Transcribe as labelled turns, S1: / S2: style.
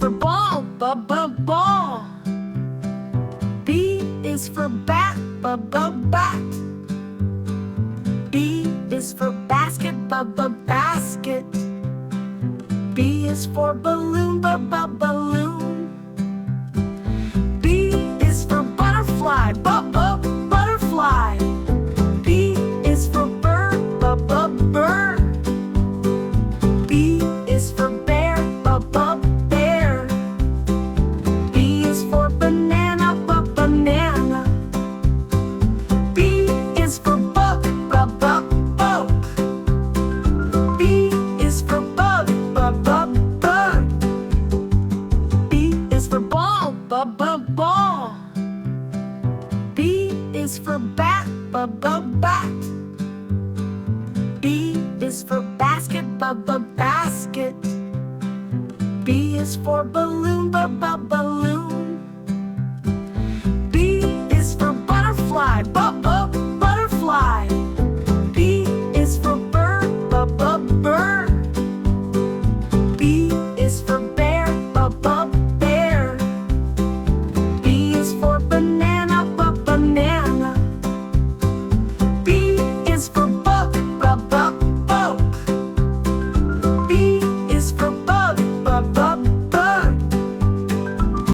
S1: for ball, ball. B is for bat, bat. B is for basket, basket. B is for balloon, balloon. B is for butterfly, butterfly. B is for bird, bird. B is for bear, bear. B is for banana, banana. B is for book, book. B is for bug, bug. B is for ball, ball. B is for bat, bat. B is for basket, basket. B is for balloon, balloon.